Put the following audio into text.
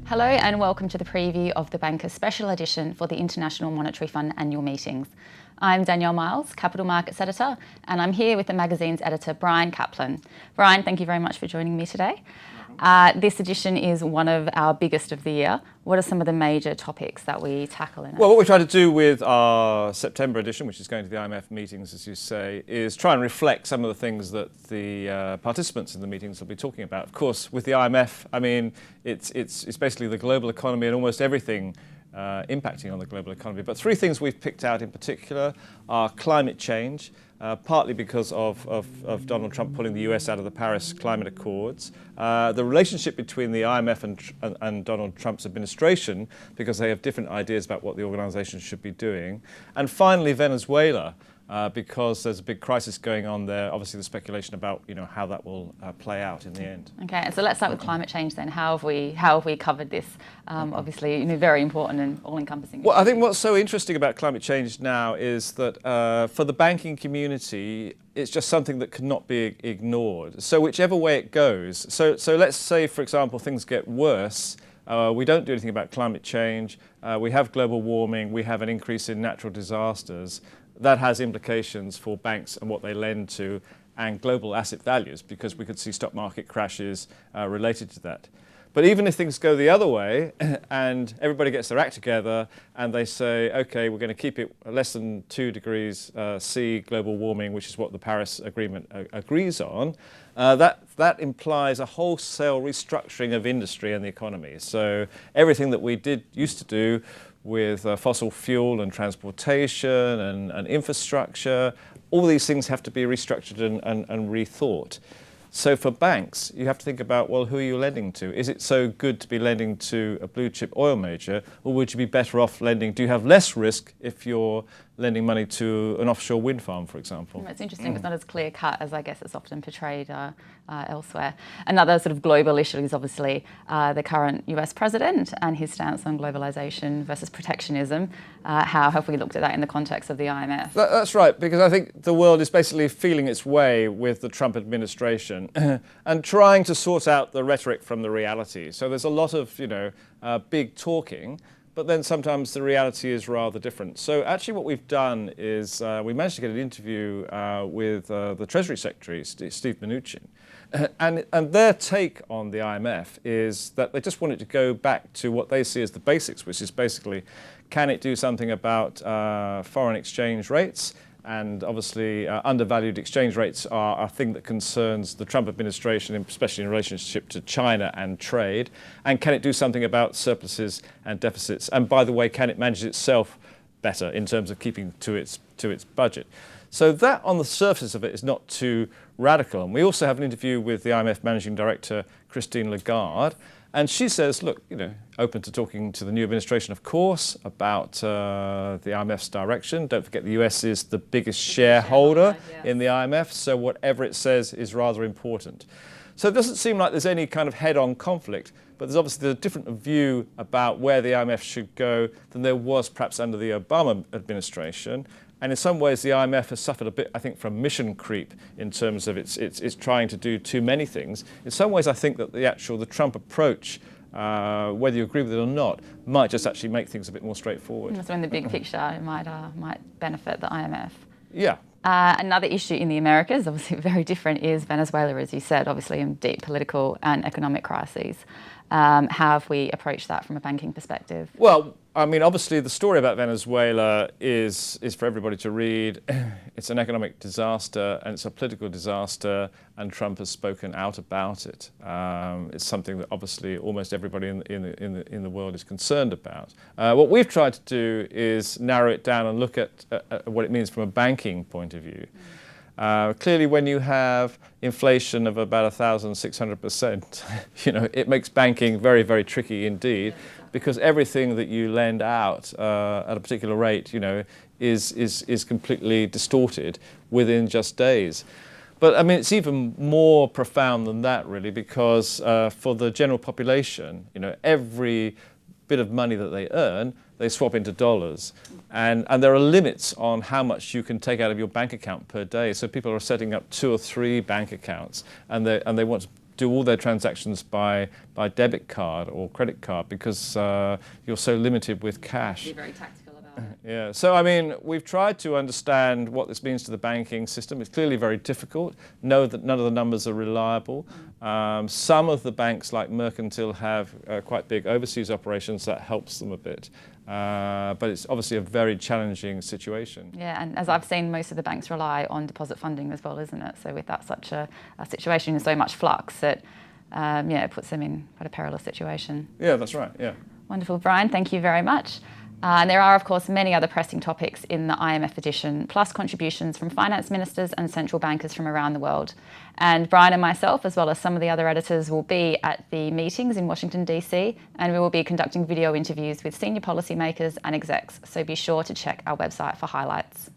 Hello and welcome to the preview of the Banker's special edition for the International Monetary Fund annual meetings. I'm Danielle Myles, Capital Markets Editor, and I'm here with the magazine's editor, Brian Caplen. Brian, thank you very much for joining me today. This edition is one of our biggest of the year. What are some of the major topics that we tackle in it? Well, what we try to do with our September edition, which is going to the IMF meetings, as you say, is try and reflect some of the things that the participants in the meetings will be talking about. Of course, with the IMF, I mean, it's basically the global economy and almost everything impacting on the global economy. But three things we've picked out in particular are climate change, partly because of Donald Trump pulling the US out of the Paris Climate Accords, the relationship between the IMF and Donald Trump's administration, because they have different ideas about what the organisation should be doing, and finally Venezuela, because there's a big crisis going on there. Obviously, the speculation about how that will play out in the end. Okay, so let's start with climate change then. How have we covered this? Obviously, very important and all-encompassing. Well, I think what's so interesting about climate change now is that for the banking community, it's just something that cannot be ignored. So whichever way it goes. So let's say, for example, things get worse. We don't do anything about climate change. We have global warming. We have an increase in natural disasters. That has implications for banks and what they lend to and global asset values, because we could see stock market crashes related to that. But even if things go the other way and everybody gets their act together and they say, OK, we're going to keep it less than 2 degrees C global warming, which is what the Paris Agreement agrees on, that implies a wholesale restructuring of industry and the economy. So everything that we used to do with fossil fuel and transportation and infrastructure, all these things have to be restructured and rethought. So for banks, you have to think about, well, who are you lending to? Is it so good to be lending to a blue chip oil major, or would you be better off lending? Do you have less risk if you're lending money to an offshore wind farm, for example? It's interesting. It's not as clear cut as I guess it's often portrayed elsewhere. Another sort of global issue is obviously the current US president and his stance on globalization versus protectionism. How have we looked at that in the context of the IMF? That's right, because I think the world is basically feeling its way with the Trump administration and trying to sort out the rhetoric from the reality. So there's a lot of, big talking, but then sometimes the reality is rather different. So actually what we've done is we managed to get an interview with the Treasury Secretary, Steve Mnuchin. And their take on the IMF is that they just want it to go back to what they see as the basics, which is basically, can it do something about foreign exchange rates? And obviously undervalued exchange rates are a thing that concerns the Trump administration, especially in relationship to China and trade. And can it do something about surpluses and deficits? And by the way, can it manage itself better in terms of keeping to its budget? So that on the surface of it is not too radical. And we also have an interview with the IMF Managing Director, Christine Lagarde. And she says, look, open to talking to the new administration, of course, about the IMF's direction. Don't forget the US is the biggest shareholder in the IMF, so whatever it says is rather important. So it doesn't seem like there's any kind of head-on conflict, but there's obviously a different view about where the IMF should go than there was perhaps under the Obama administration. And in some ways, the IMF has suffered a bit, I think, from mission creep in terms of its trying to do too many things. In some ways, I think that the Trump approach, whether you agree with it or not, might just actually make things a bit more straightforward. So in the big picture, it might benefit the IMF. Yeah. Another issue in the Americas, obviously very different, is Venezuela, as you said, obviously in deep political and economic crises. How have we approached that from a banking perspective? Well, I mean, obviously the story about Venezuela is for everybody to read. It's an economic disaster and it's a political disaster, and Trump has spoken out about it. It's something that obviously almost everybody in the world is concerned about. What we've tried to do is narrow it down and look at what it means from a banking point of view. Clearly, when you have inflation of about 1,600%, it makes banking very, very tricky indeed, because everything that you lend out at a particular rate, is completely distorted within just days. But I mean, it's even more profound than that, really, because for the general population, every bit of money that they earn, they swap into dollars. And there are limits on how much you can take out of your bank account per day. So people are setting up 2 or 3 bank accounts, and they want to do all their transactions by debit card or credit card because you're so limited with cash. Be very tactical about it. Yeah, so I mean, we've tried to understand what this means to the banking system. It's clearly very difficult. Know that none of the numbers are reliable. Some of the banks, like Mercantile, have quite big overseas operations. That helps them a bit. But it's obviously a very challenging situation. Yeah, and as I've seen, most of the banks rely on deposit funding as well, isn't it? So with that such a situation in so much flux, it it puts them in quite a perilous situation. Yeah, that's right. Yeah. Wonderful, Brian. Thank you very much. And there are, of course, many other pressing topics in the IMF edition, plus contributions from finance ministers and central bankers from around the world. And Brian and myself, as well as some of the other editors, will be at the meetings in Washington, DC, and we will be conducting video interviews with senior policymakers and execs. So be sure to check our website for highlights.